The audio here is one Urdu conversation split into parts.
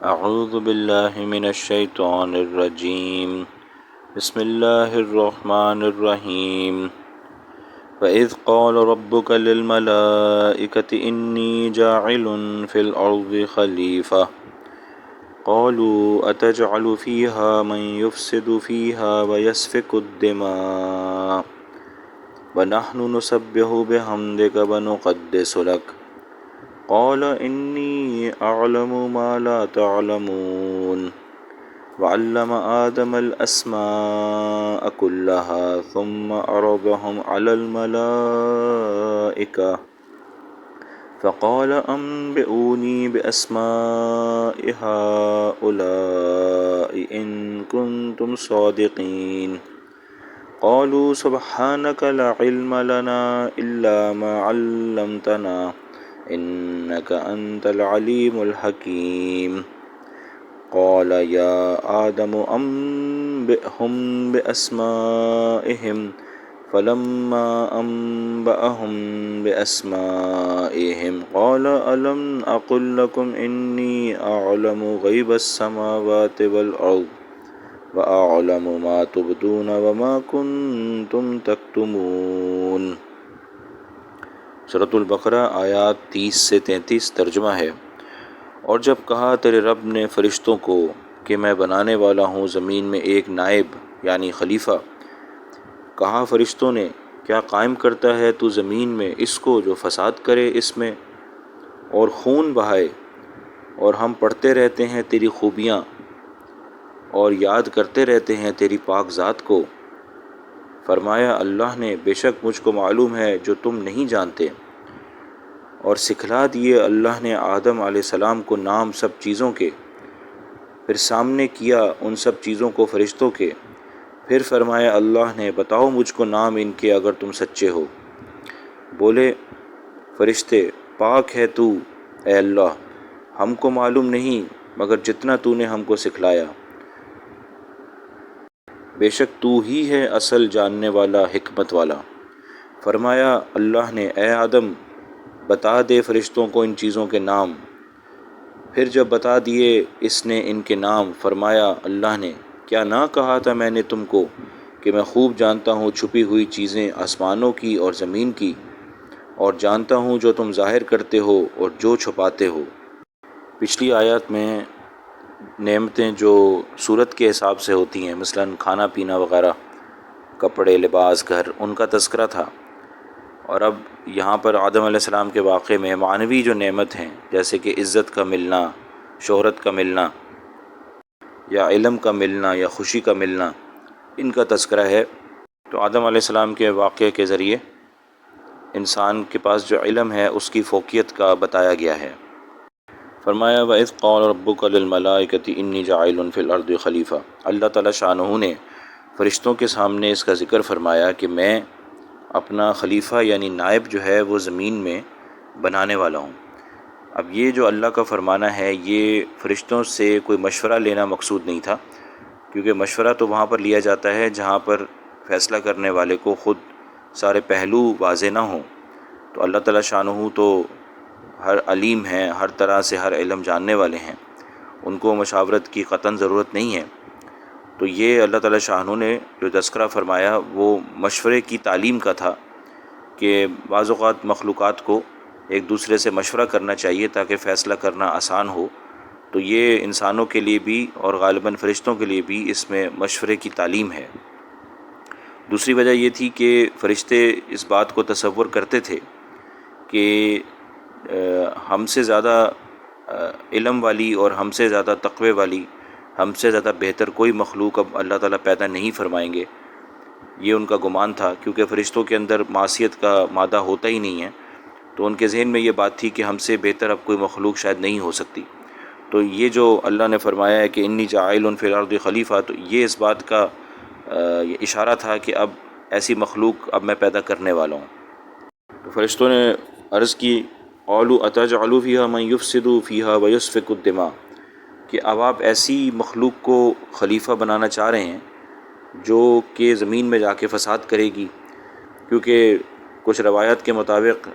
اعوذ باللہ من الشیطان الرجیم بسم اللہ الرحمن الرحیم وَإِذْ قَالَ رَبُّكَ لِلْمَلَائِكَةِ إِنِّي جَاعِلٌ فِي الْأَرْضِ خَلِيفَةً قَالُوا أَتَجْعَلُ فِيهَا مَن يُفْسِدُ فِيهَا وَيَسْفِكُ الدِّمَاءَ وَنَحْنُ نُسَبِّحُ بِحَمْدِكَ وَنُقَدِّسُ لَكَ قال إني أعلم ما لا تعلمون وعلم آدم الأسماء كلها ثم عرضهم على الملائكة فقال أنبئوني بأسماء هؤلاء إن كنتم صادقين قالوا سبحانك لا علم لنا إلا ما علمتنا إنك أنت العليم الحكيم قال يا آدم أنبئهم بأسمائهم فلما أنبأهم بأسمائهم قال ألم أقل لكم إني أعلم غيب السماوات والأرض وأعلم ما تبدون وما كنتم تكتمون۔ سورۃ البقرہ آیات 30 سے 33 ترجمہ ہے۔ اور جب کہا تیرے رب نے فرشتوں کو کہ میں بنانے والا ہوں زمین میں ایک نائب یعنی خلیفہ، کہا فرشتوں نے کیا قائم کرتا ہے تو زمین میں اس کو جو فساد کرے اس میں اور خون بہائے، اور ہم پڑھتے رہتے ہیں تیری خوبیاں اور یاد کرتے رہتے ہیں تیری پاک ذات کو۔ فرمایا اللہ نے بے شک مجھ کو معلوم ہے جو تم نہیں جانتے، اور سکھلا دیے اللہ نے آدم علیہ السلام کو نام سب چیزوں کے، پھر سامنے کیا ان سب چیزوں کو فرشتوں کے، پھر فرمایا اللہ نے بتاؤ مجھ کو نام ان کے اگر تم سچے ہو۔ بولے فرشتے پاک ہے تو اے اللہ، ہم کو معلوم نہیں مگر جتنا تو نے ہم کو سکھلایا، بے شک تو ہی ہے اصل جاننے والا حکمت والا۔ فرمایا اللہ نے اے آدم بتا دے فرشتوں کو ان چیزوں کے نام۔ پھر جب بتا دیے اس نے ان کے نام، فرمایا اللہ نے کیا نہ کہا تھا میں نے تم کو کہ میں خوب جانتا ہوں چھپی ہوئی چیزیں آسمانوں کی اور زمین کی، اور جانتا ہوں جو تم ظاہر کرتے ہو اور جو چھپاتے ہو۔ پچھلی آیات میں نعمتیں جو صورت کے حساب سے ہوتی ہیں، مثلا کھانا پینا وغیرہ، کپڑے، لباس، گھر، ان کا تذکرہ تھا، اور اب یہاں پر آدم علیہ السلام کے واقعے میں معنوی جو نعمت ہیں جیسے کہ عزت کا ملنا، شہرت کا ملنا، یا علم کا ملنا، یا خوشی کا ملنا، ان کا تذکرہ ہے۔ تو آدم علیہ السلام کے واقعے کے ذریعے انسان کے پاس جو علم ہے اس کی فوقیت کا بتایا گیا ہے۔ فرمایا وَإِذْ قَالَ رَبُّكَ لِلْمَلَائِكَةِ إِنِّي جَاعِلٌ فِي الْأَرْضِ خَلِيفَةً، اللہ تعالیٰ شانہ نے فرشتوں کے سامنے اس کا ذکر فرمایا کہ میں اپنا خلیفہ یعنی نائب جو ہے وہ زمین میں بنانے والا ہوں۔ اب یہ جو اللہ کا فرمانا ہے یہ فرشتوں سے کوئی مشورہ لینا مقصود نہیں تھا، کیونکہ مشورہ تو وہاں پر لیا جاتا ہے جہاں پر فیصلہ کرنے والے کو خود سارے پہلو واضح نہ ہوں۔ تو اللہ تعالیٰ شانہ تو ہر علیم ہیں، ہر طرح سے ہر علم جاننے والے ہیں، ان کو مشاورت کی قطعاً ضرورت نہیں ہے۔ تو یہ اللہ تعالیٰ شانہ نے جو تذکرہ فرمایا وہ مشورے کی تعلیم کا تھا کہ بعض اوقات مخلوقات کو ایک دوسرے سے مشورہ کرنا چاہیے تاکہ فیصلہ کرنا آسان ہو۔ تو یہ انسانوں کے لیے بھی اور غالباً فرشتوں کے لیے بھی اس میں مشورے کی تعلیم ہے۔ دوسری وجہ یہ تھی کہ فرشتے اس بات کو تصور کرتے تھے کہ ہم سے زیادہ علم والی اور ہم سے زیادہ تقوی والی، ہم سے زیادہ بہتر کوئی مخلوق اب اللہ تعالیٰ پیدا نہیں فرمائیں گے۔ یہ ان کا گمان تھا، کیونکہ فرشتوں کے اندر معصیت کا مادہ ہوتا ہی نہیں ہے، تو ان کے ذہن میں یہ بات تھی کہ ہم سے بہتر اب کوئی مخلوق شاید نہیں ہو سکتی۔ تو یہ جو اللہ نے فرمایا ہے کہ انی جاعل فی الارض خلیفہ، تو یہ اس بات کا اشارہ تھا کہ اب ایسی مخلوق اب میں پیدا کرنے والا ہوں۔ تو فرشتوں نے عرض کی قالوا اتجعل فیہا من یفسد فیہا ویسفک الدماء، کہ اب آپ ایسی مخلوق کو خلیفہ بنانا چاہ رہے ہیں جو کہ زمین میں جا کے فساد کرے گی، کیونکہ کچھ روایات کے مطابق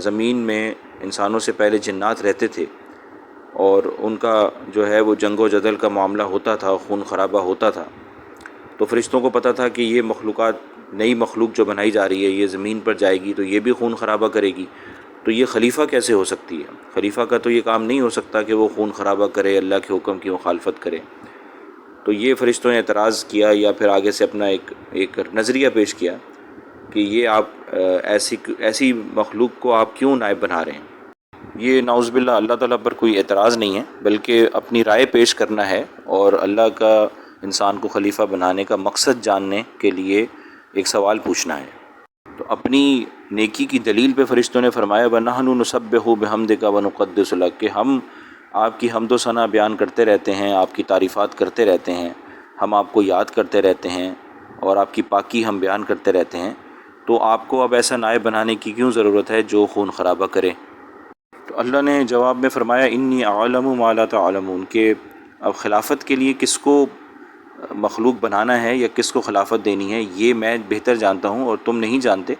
زمین میں انسانوں سے پہلے جنات رہتے تھے، اور ان کا جو ہے وہ جنگ و جدل کا معاملہ ہوتا تھا، خون خرابہ ہوتا تھا، تو فرشتوں کو پتہ تھا کہ یہ مخلوقات، نئی مخلوق جو بنائی جا رہی ہے یہ زمین پر جائے گی تو یہ بھی خون خرابہ کرے گی، تو یہ خلیفہ کیسے ہو سکتی ہے؟ خلیفہ کا تو یہ کام نہیں ہو سکتا کہ وہ خون خرابہ کرے، اللہ کے حکم کی مخالفت کرے۔ تو یہ فرشتوں نے اعتراض کیا، یا پھر آگے سے اپنا ایک نظریہ پیش کیا کہ یہ آپ ایسی مخلوق کو آپ کیوں نائب بنا رہے ہیں۔ یہ نعوذ باللہ اللہ تعالیٰ پر کوئی اعتراض نہیں ہے، بلکہ اپنی رائے پیش کرنا ہے اور اللہ کا انسان کو خلیفہ بنانے کا مقصد جاننے کے لیے ایک سوال پوچھنا ہے۔ تو اپنی نیکی کی دلیل پہ فرشتوں نے فرمایا وَنَحْنُ نُسَبِّحُ بِحَمْدِكَ وَنُقَدِّسُ لَكَ، کہ ہم آپ کی حمد و ثنا بیان کرتے رہتے ہیں، آپ کی تعریفات کرتے رہتے ہیں، ہم آپ کو یاد کرتے رہتے ہیں اور آپ کی پاکی ہم بیان کرتے رہتے ہیں، تو آپ کو اب ایسا نائب بنانے کی کیوں ضرورت ہے جو خون خرابہ کرے؟ تو اللہ نے جواب میں فرمایا انی اعلم ما لا تعلمون، کہ اب خلافت کے لیے کس کو مخلوق بنانا ہے یا کس کو خلافت دینی ہے یہ میں بہتر جانتا ہوں، اور تم نہیں جانتے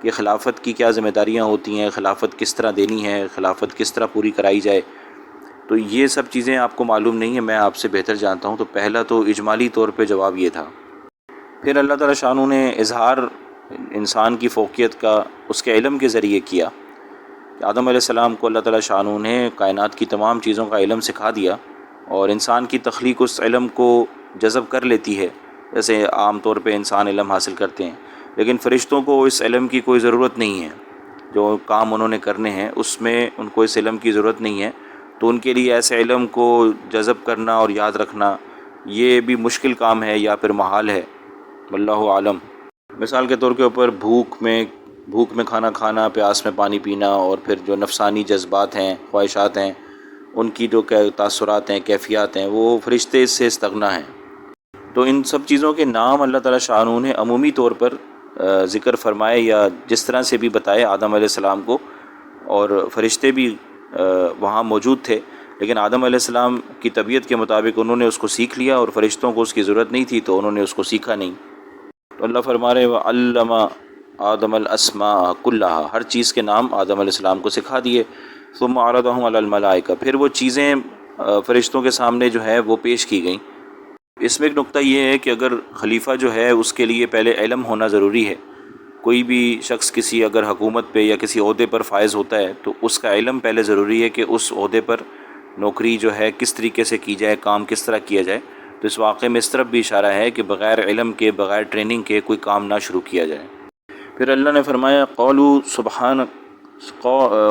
کہ خلافت کی کیا ذمہ داریاں ہوتی ہیں، خلافت کس طرح دینی ہے، خلافت کس طرح پوری کرائی جائے، تو یہ سب چیزیں آپ کو معلوم نہیں ہیں، میں آپ سے بہتر جانتا ہوں۔ تو پہلا تو اجمالی طور پہ جواب یہ تھا۔ پھر اللہ تعالیٰ شانہ نے اظہار انسان کی فوقیت کا اس کے علم کے ذریعے کیا کہ آدم علیہ السلام کو اللہ تعالیٰ شانہ نے کائنات کی تمام چیزوں کا علم سکھا دیا، اور انسان کی تخلیق اس علم کو جذب کر لیتی ہے، جیسے عام طور پہ انسان علم حاصل کرتے ہیں، لیکن فرشتوں کو اس علم کی کوئی ضرورت نہیں ہے، جو کام انہوں نے کرنے ہیں اس میں ان کو اس علم کی ضرورت نہیں ہے، تو ان کے لیے ایسے علم کو جذب کرنا اور یاد رکھنا یہ بھی مشکل کام ہے یا پھر محال ہے، واللہ عالم۔ مثال کے طور کے اوپر بھوک میں کھانا کھانا، پیاس میں پانی پینا، اور پھر جو نفسانی جذبات ہیں، خواہشات ہیں، ان کی جو تاثرات ہیں، کیفیات ہیں، وہ فرشتے اس سے استغنا ہیں۔ تو ان سب چیزوں کے نام اللہ تعالیٰ شانہ نے عمومی طور پر ذکر فرمائے، یا جس طرح سے بھی بتائے آدم علیہ السلام کو، اور فرشتے بھی وہاں موجود تھے، لیکن آدم علیہ السلام کی طبیعت کے مطابق انہوں نے اس کو سیکھ لیا، اور فرشتوں کو اس کی ضرورت نہیں تھی تو انہوں نے اس کو سیکھا نہیں۔ تو اللہ فرما رہے وَعَلَّمَ آدم الاسماء کلھا، ہر چیز کے نام آدم علیہ السلام کو سکھا دیے۔ ثم عرضهم علی الملائکہ، پھر وہ چیزیں فرشتوں کے سامنے جو ہے وہ پیش کی گئیں۔ اس میں ایک نقطہ یہ ہے کہ اگر خلیفہ جو ہے اس کے لیے پہلے علم ہونا ضروری ہے، کوئی بھی شخص کسی اگر حکومت پہ یا کسی عہدے پر فائز ہوتا ہے تو اس کا علم پہلے ضروری ہے کہ اس عہدے پر نوکری جو ہے کس طریقے سے کی جائے، کام کس طرح کیا جائے۔ تو اس واقعے میں اس طرف بھی اشارہ ہے کہ بغیر علم کے، بغیر ٹریننگ کے کوئی کام نہ شروع کیا جائے۔ پھر اللہ نے فرمایا قالوا سبحانک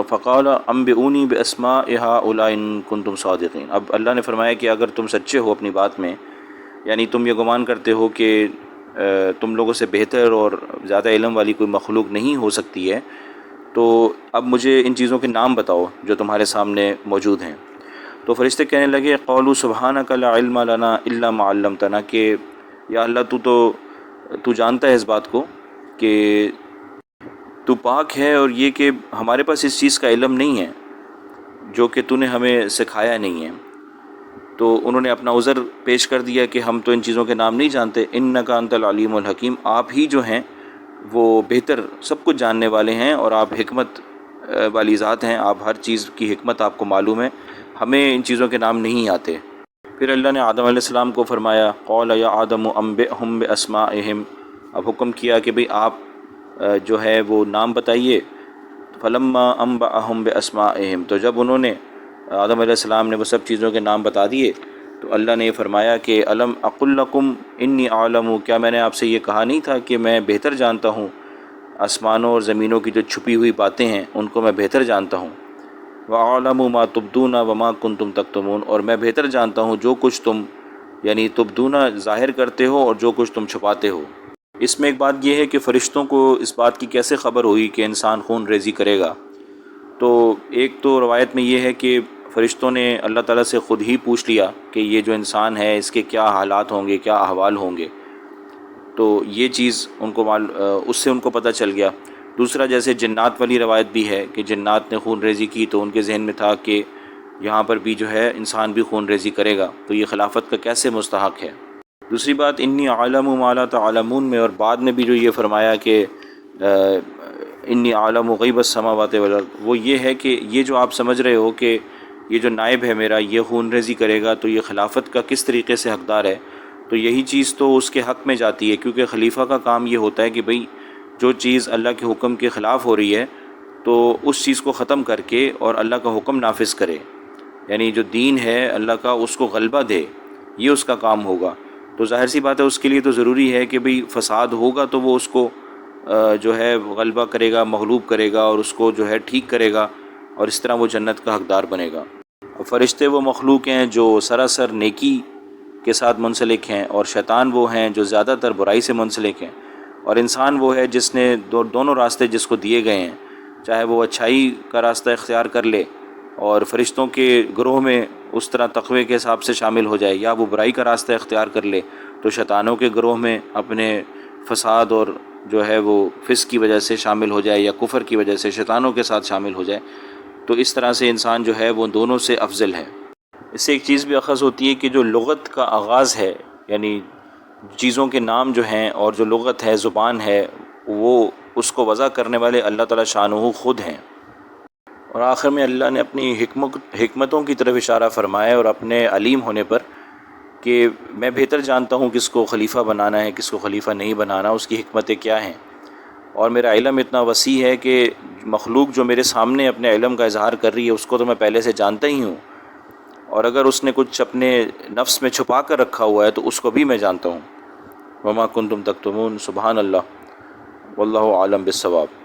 فقال انبئونی باسماء هؤلاء ان کنتم صادقین۔ اب اللہ نے فرمایا کہ اگر تم سچے ہو اپنی بات میں، یعنی تم یہ گمان کرتے ہو کہ تم لوگوں سے بہتر اور زیادہ علم والی کوئی مخلوق نہیں ہو سکتی ہے، تو اب مجھے ان چیزوں کے نام بتاؤ جو تمہارے سامنے موجود ہیں۔ تو فرشتے کہنے لگے قالوا سبحانک لا علم لنا الا ما علمتنا، کہ یا اللہ تو جانتا ہے اس بات کو کہ تو پاک ہے، اور یہ کہ ہمارے پاس اس چیز کا علم نہیں ہے جو کہ تو نے ہمیں سکھایا نہیں ہے۔ تو انہوں نے اپنا عذر پیش کر دیا کہ ہم تو ان چیزوں کے نام نہیں جانتے۔ انک انت العلیم الحکیم، آپ ہی جو ہیں وہ بہتر سب کچھ جاننے والے ہیں، اور آپ حکمت والی ذات ہیں، آپ ہر چیز کی حکمت آپ کو معلوم ہے، ہمیں ان چیزوں کے نام نہیں آتے۔ پھر اللہ نے آدم علیہ السلام کو فرمایا قال یا آدم انبئہم باسمائہم، اب حکم کیا کہ بھئی آپ جو ہے وہ نام بتائیے۔ فلما انبأہم باسمائہم، تو جب انہوں نے آدم علیہ السلام نے وہ سب چیزوں کے نام بتا دیے تو اللہ نے یہ فرمایا کہ الم اقل لکم انی اعلم، کیا میں نے آپ سے یہ کہا نہیں تھا کہ میں بہتر جانتا ہوں آسمانوں اور زمینوں کی جو چھپی ہوئی باتیں ہیں ان کو میں بہتر جانتا ہوں۔ وَأَعْلَمُ مَا تُبْدُونَ وَمَا كُنْتُمْ تَكْتُمُونَ، اور میں بہتر جانتا ہوں جو کچھ تم یعنی تبدون ظاہر کرتے ہو اور جو کچھ تم چھپاتے ہو۔ اس میں ایک بات یہ ہے کہ فرشتوں کو اس بات کی کیسے خبر ہوئی کہ انسان خون ریزی کرے گا؟ تو ایک تو روایت میں یہ ہے کہ فرشتوں نے اللہ تعالیٰ سے خود ہی پوچھ لیا کہ یہ جو انسان ہے اس کے کیا حالات ہوں گے، کیا احوال ہوں گے، تو یہ چیز ان کو اس سے ان کو پتہ چل گیا۔ دوسرا جیسے جنات والی روایت بھی ہے کہ جنات نے خون ریزی کی تو ان کے ذہن میں تھا کہ یہاں پر بھی جو ہے انسان بھی خون ریزی کرے گا، تو یہ خلافت کا کیسے مستحق ہے۔ دوسری بات انی اعلم ما لا تعلمون میں، اور بعد میں بھی جو یہ فرمایا کہ انی اعلم غیب السماوات والارض، وہ یہ ہے کہ یہ جو آپ سمجھ رہے ہو کہ یہ جو نائب ہے میرا یہ خون ریزی کرے گا تو یہ خلافت کا کس طریقے سے حقدار ہے، تو یہی چیز تو اس کے حق میں جاتی ہے، کیونکہ خلیفہ کا کام یہ ہوتا ہے کہ بھئی جو چیز اللہ کے حکم کے خلاف ہو رہی ہے تو اس چیز کو ختم کر کے اور اللہ کا حکم نافذ کرے، یعنی جو دین ہے اللہ کا اس کو غلبہ دے، یہ اس کا کام ہوگا۔ تو ظاہر سی بات ہے اس کے لیے تو ضروری ہے کہ بھئی فساد ہوگا تو وہ اس کو جو ہے غلبہ کرے گا، مغلوب کرے گا اور اس کو جو ہے ٹھیک کرے گا، اور اس طرح وہ جنت کا حقدار بنے گا۔ فرشتے وہ مخلوق ہیں جو سراسر نیکی کے ساتھ منسلک ہیں، اور شیطان وہ ہیں جو زیادہ تر برائی سے منسلک ہیں، اور انسان وہ ہے جس نے دونوں راستے جس کو دیے گئے ہیں، چاہے وہ اچھائی کا راستہ اختیار کر لے اور فرشتوں کے گروہ میں اس طرح تقوی کے حساب سے شامل ہو جائے، یا وہ برائی کا راستہ اختیار کر لے تو شیطانوں کے گروہ میں اپنے فساد اور جو ہے وہ فسق کی وجہ سے شامل ہو جائے، یا کفر کی وجہ سے شیطانوں کے ساتھ شامل ہو جائے، تو اس طرح سے انسان جو ہے وہ دونوں سے افضل ہے۔ اس سے ایک چیز بھی اخذ ہوتی ہے کہ جو لغت کا آغاز ہے، یعنی چیزوں کے نام جو ہیں اور جو لغت ہے، زبان ہے، وہ اس کو وضع کرنے والے اللہ تعالیٰ شانہ خود ہیں۔ اور آخر میں اللہ نے اپنی حکمتوں کی طرف اشارہ فرمایا اور اپنے علیم ہونے پر کہ میں بہتر جانتا ہوں کس کو خلیفہ بنانا ہے، کس کو خلیفہ نہیں بنانا، اس کی حکمتیں کیا ہیں، اور میرا علم اتنا وسیع ہے کہ مخلوق جو میرے سامنے اپنے علم کا اظہار کر رہی ہے اس کو تو میں پہلے سے جانتا ہی ہوں، اور اگر اس نے کچھ اپنے نفس میں چھپا کر رکھا ہوا ہے تو اس کو بھی میں جانتا ہوں۔ وما کنتم تکتمون، سبحان اللہ، واللہ عالم بالصواب۔